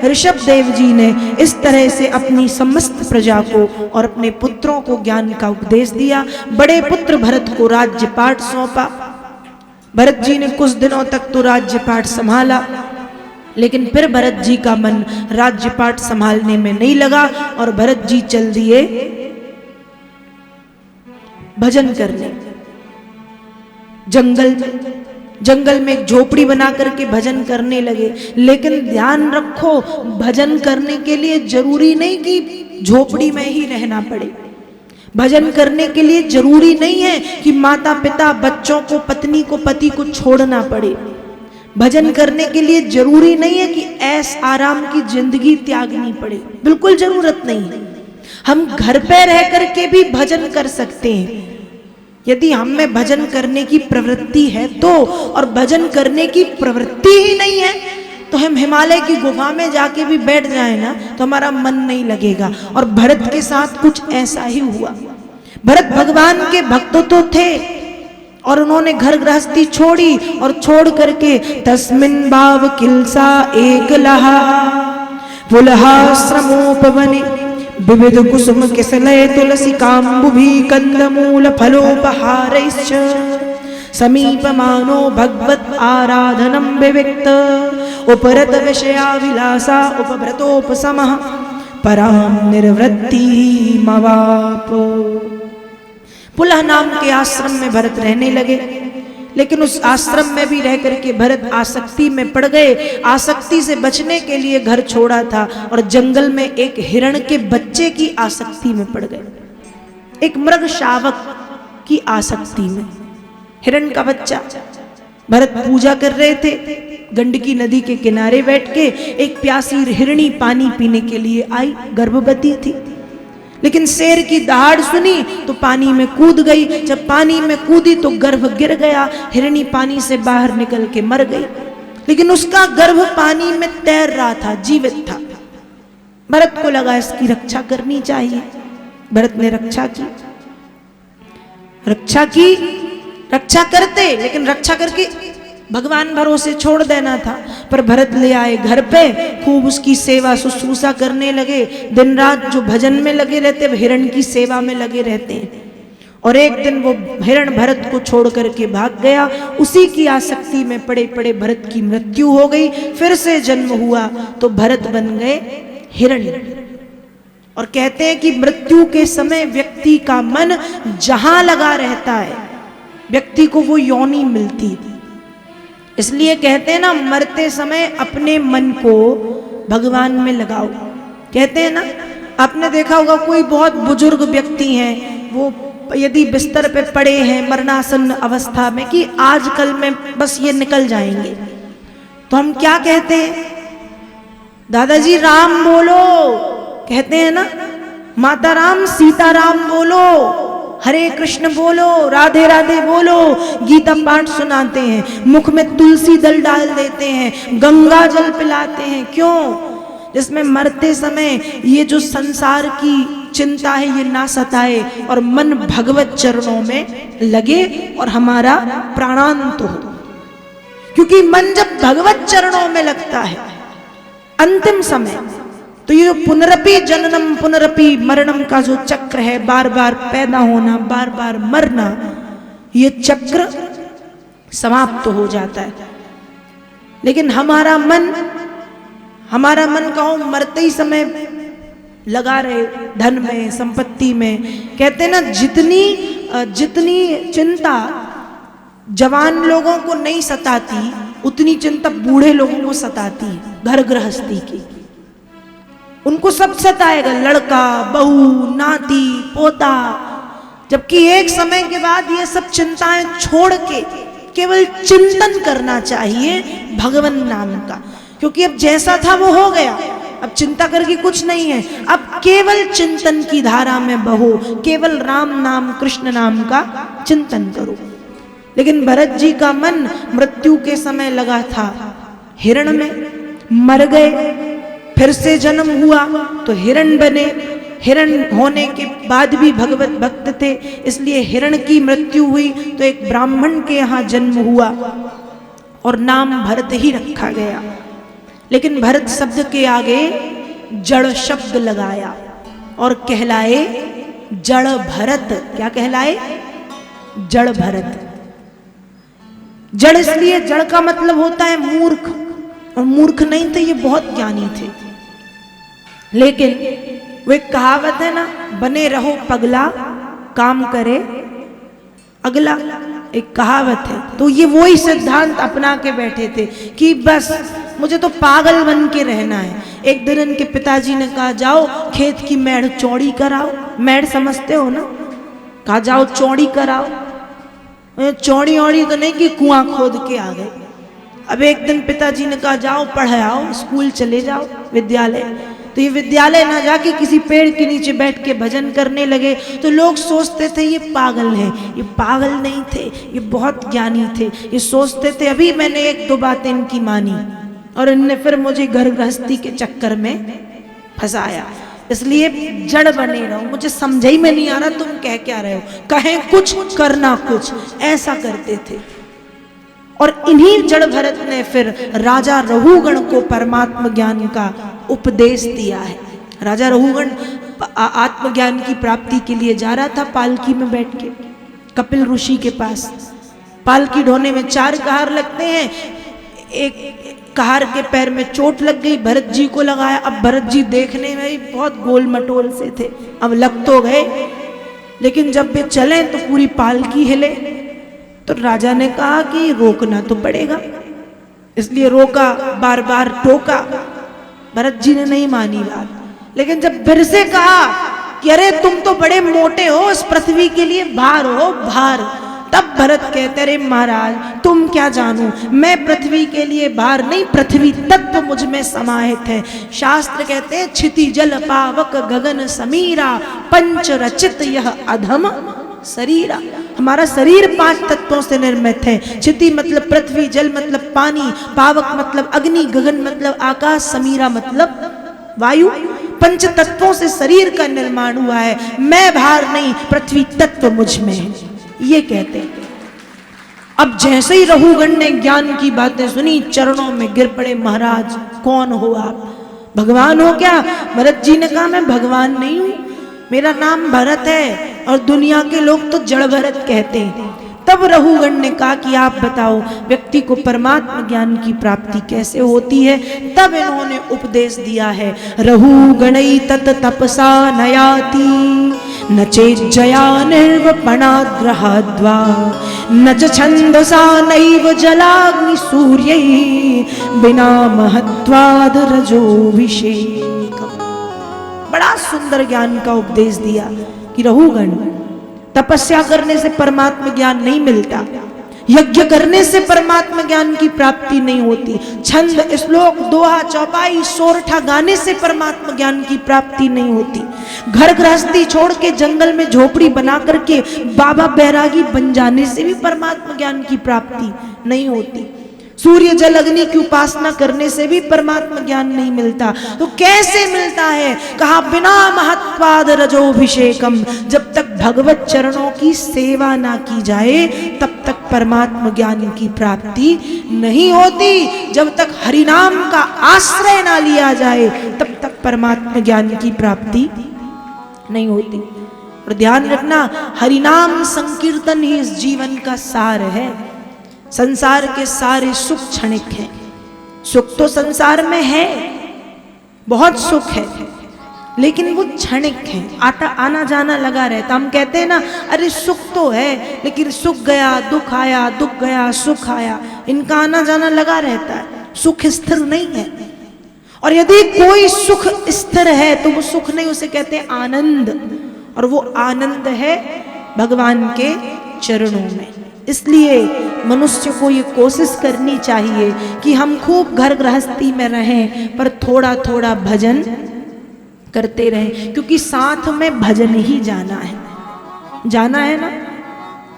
ऋषभ देव जी ने इस तरह से अपनी समस्त प्रजा को और अपने पुत्रों को ज्ञान का उपदेश दिया। बड़े पुत्र भरत को राज्यपाट सौंपा। भरत जी ने कुछ दिनों तक तो राज्यपाट संभाला, लेकिन फिर भरत जी का मन राज्यपाट संभालने में नहीं लगा और भरत जी चल दिए भजन करने। जंगल में एक झोपड़ी बना करके भजन करने लगे। लेकिन ध्यान रखो, भजन करने के लिए जरूरी नहीं कि झोपड़ी में ही रहना पड़े। भजन करने के लिए जरूरी नहीं है कि माता पिता बच्चों को, पत्नी को, पति को छोड़ना पड़े। भजन करने के लिए जरूरी नहीं है कि ऐश आराम की जिंदगी त्यागनी पड़े, बिल्कुल जरूरत नहीं है। हम घर पे रह करके भी भजन कर सकते हैं यदि हम में भजन करने की प्रवृत्ति है तो। और भजन करने की प्रवृत्ति ही नहीं है तो हम हिमालय की गुफा में जाके भी बैठ जाए ना तो हमारा मन नहीं लगेगा। और भरत के साथ कुछ ऐसा ही हुआ। भरत भगवान के भक्त तो थे और उन्होंने घर गृहस्थी छोड़ी और छोड़ करके तस्मिन भाव किलसा एक लहा पुलहाश्रमोपवने विविध कुसुम किसलय तुलसी काम्बुभि कंदमूल फलोपहारैश्च समीपमानो भगवत आराधनम विविक्त उपरत विषयाविलासा उपभृतोपसमः पराम निर्वृत्ति मवाप। पुलह नाम के आश्रम में भरत रहने लगे, लेकिन उस आश्रम में भी रह करके भरत आसक्ति में पड़ गए। आसक्ति से बचने के लिए घर छोड़ा था और जंगल में एक हिरण के बच्चे की आसक्ति में पड़ गए, एक मृग शावक की आसक्ति में। हिरण का बच्चा। भरत पूजा कर रहे थे, गंडकी नदी के किनारे बैठ के एक प्यासी हिरणी पानी पीने के लिए आई, गर्भवती थी। लेकिन शेर की दहाड़ सुनी तो पानी में कूद गई। जब पानी में कूदी तो गर्भ गिर गया, हिरणी पानी से बाहर निकल के मर गई। लेकिन उसका गर्भ पानी में तैर रहा था, जीवित था। भरत को लगा इसकी रक्षा करनी चाहिए। भरत ने रक्षा की, रक्षा करते, लेकिन रक्षा करके भगवान भरोसे छोड़ देना था। पर भरत ले आए घर पे, खूब उसकी सेवा शुश्रूषा करने लगे। दिन रात जो भजन में लगे रहते वो हिरण की सेवा में लगे रहते हैं। और एक दिन वो हिरण भरत को छोड़ करके भाग गया। उसी की आसक्ति में पड़े पड़े भरत की मृत्यु हो गई। फिर से जन्म हुआ तो भरत बन गए हिरण। और कहते हैं कि मृत्यु के समय व्यक्ति का मन जहां लगा रहता है व्यक्ति को वो योनि मिलती। इसलिए कहते हैं ना, मरते समय अपने मन को भगवान में लगाओ। कहते हैं ना, आपने देखा होगा कोई बहुत बुजुर्ग व्यक्ति हैं, वो यदि बिस्तर पे पड़े हैं मरणासन अवस्था में कि आजकल में बस ये निकल जाएंगे, तो हम क्या कहते हैं? दादाजी राम बोलो, कहते हैं ना, माता राम सीता राम बोलो, हरे कृष्ण बोलो, राधे राधे बोलो, गीता पाठ सुनाते हैं, मुख में तुलसी दल डाल देते हैं, गंगा जल पिलाते हैं। क्यों? जिसमें मरते समय ये जो संसार की चिंता है ये ना सताए और मन भगवत चरणों में लगे और हमारा प्राणांत हो। क्योंकि मन जब भगवत चरणों में लगता है अंतिम समय, तो ये जो पुनरपि जननम पुनरपि मरणम का जो चक्र है, बार बार पैदा होना बार बार मरना, ये चक्र समाप्त हो जाता है। लेकिन हमारा मन कहो मरते ही समय लगा रहे धन में, संपत्ति में। कहते हैं ना, जितनी चिंता जवान लोगों को नहीं सताती उतनी चिंता बूढ़े लोगों को सताती है। घर गृहस्थी की उनको सब सताएगा, लड़का, बहू, नाती, पोता। जबकि एक समय के बाद ये सब चिंताएं छोड़ के केवल चिंतन करना चाहिए भगवान नाम का। क्योंकि अब जैसा था वो हो गया, अब चिंता करके कुछ नहीं है। अब केवल चिंतन की धारा में बहो, केवल राम नाम कृष्ण नाम का चिंतन करो। लेकिन भरत जी का मन मृत्यु के समय लगा था हिरण में, मर गए, फिर से जन्म हुआ तो हिरण बने। हिरण होने के बाद भी भगवत भक्त थे, इसलिए हिरण की मृत्यु हुई तो एक ब्राह्मण के यहाँ जन्म हुआ और नाम भरत ही रखा गया। लेकिन भरत शब्द के आगे जड़ शब्द लगाया और कहलाए जड़ भरत। क्या कहलाए? जड़ भरत। जड़ इसलिए, जड़ का मतलब होता है मूर्ख, और मूर्ख नहीं थे, ये बहुत ज्ञानी थे। लेकिन वो एक कहावत है ना, बने रहो पगला काम करे अगला, एक कहावत है। तो ये वही सिद्धांत अपना के बैठे थे कि बस मुझे तो पागल बन के रहना है। एक दिन इनके पिताजी ने कहा जाओ खेत की मेड़ चौड़ी कराओ। मेड़ समझते हो ना? कहा जाओ चौड़ी कराओ। चौड़ी औड़ी तो नहीं कि कुआं खोद के आ गए। अब एक दिन पिताजी ने कहा जाओ पढ़ाओ, स्कूल चले जाओ, विद्यालय। तो ये विद्यालय ना जाके किसी पेड़ के नीचे बैठ के भजन करने लगे। तो लोग सोचते थे ये पागल है। ये पागल नहीं थे, ये बहुत ज्ञानी थे। ये सोचते थे, अभी मैंने एक दो बातें इनकी मानी और इनने फिर मुझे घर गृहस्थी के चक्कर में फंसाया। इसलिए जड़ बने रहो। मुझे समझ ही में नहीं आ रहा तुम कह क्या रहे हो, कहें कुछ करना कुछ, ऐसा करते थे। और इन्हीं जड़ भरत ने फिर राजा रहुगण को परमात्म ज्ञान का उपदेश दिया है। राजा रहुगण आत्मज्ञान की प्राप्ति के लिए जा रहा था पालकी में बैठ के कपिल ऋषि के पास। पालकी ढोने में 4 कहार लगते हैं। एक कहार के पैर में चोट लग गई, भरत जी को लगाया। अब भरत जी देखने में ही बहुत गोल मटोल से थे, अब लग तो गए, लेकिन जब वे चले तो पूरी पालकी हिले। तो राजा ने कहा कि रोकना तो पड़ेगा, इसलिए रोका, बार बार टोका। भरत जी ने नहीं मानी बात, लेकिन जब फिर से कहा कि अरे तुम तो बड़े मोटे हो, इस पृथ्वी के लिए भार हो, भार, तब भरत कहते अरे महाराज तुम क्या जानो, मैं पृथ्वी के लिए भार नहीं, पृथ्वी तत्व मुझ में समाहित है। शास्त्र कहते हैं क्षिति जल पावक गगन समीरा, पंच रचित यह अधम शरीरा। हमारा शरीर 5 तत्वों से निर्मित है। क्षिति मतलब पृथ्वी, जल मतलब पानी, पावक मतलब अग्नि, गगन मतलब आकाश, समीरा मतलब वायु। 5 तत्वों से शरीर का निर्माण हुआ है। मैं भार नहीं, पृथ्वी तत्व मुझ में है, ये कहते हैं। अब जैसे ही रहुगण ने ज्ञान की बातें सुनी, चरणों में गिर पड़े, महाराज कौन हो आप, भगवान हो क्या? भरत जी ने कहा मैं भगवान नहीं हूं, मेरा नाम भरत है और दुनिया के लोग तो जड़ भरत कहते हैं। तब रहुगण ने कहा कि आप बताओ व्यक्ति को परमात्मा ज्ञान की प्राप्ति कैसे होती है। तब इन्होंने उपदेश दिया है, रहुगणै तत तपसा नयाति न चेज्जया निर्वपणाद्रहाद्वा न च छन्दसा नैव जलाग्नि सूर्यै बिना महत्वाद रजोभिषेकम्। बड़ा सुंदर ज्ञान का उपदेश दिया कि रहुगण, तपस्या करने से परमात्म ज्ञान नहीं मिलता, यज्ञ करने से परमात्म ज्ञान की प्राप्ति नहीं होती, छंद, श्लोक, दोहा, चौपाई, सोरठा गाने से परमात्म ज्ञान की प्राप्ति नहीं होती, घर गृहस्थी छोड़ के जंगल में झोपड़ी बना करके बाबा बैरागी बन जाने से भी परमात्म ज्ञान की प्राप्ति नहीं होती, सूर्य जल अग्नि की उपासना करने से भी परमात्मा ज्ञान नहीं मिलता। तो कैसे मिलता है? कहा बिना महत्वाद रजोभिषेकम, जब तक भगवत चरणों की सेवा ना की जाए तब तक परमात्मा ज्ञान की प्राप्ति नहीं होती। जब तक हरिनाम का आश्रय ना लिया जाए तब तक परमात्मा ज्ञान की प्राप्ति नहीं होती। और ध्यान रखना, हरिनाम संकीर्तन ही इस जीवन का सार है। संसार के सारे सुख क्षणिक हैं। सुख तो संसार में है, बहुत सुख है, लेकिन वो क्षणिक है, आना जाना लगा रहता। हम कहते हैं ना, अरे सुख तो है लेकिन सुख गया दुख आया, दुख गया सुख आया, इनका आना जाना लगा रहता है, सुख स्थिर नहीं है। और यदि कोई सुख स्थिर है तो वो सुख नहीं, उसे कहते हैं आनंद, और वो आनंद है भगवान के चरणों में। इसलिए मनुष्य को ये कोशिश करनी चाहिए कि हम खूब घर गृहस्थी में रहें पर थोड़ा थोड़ा भजन करते रहें, क्योंकि साथ में भजन ही जाना है ना।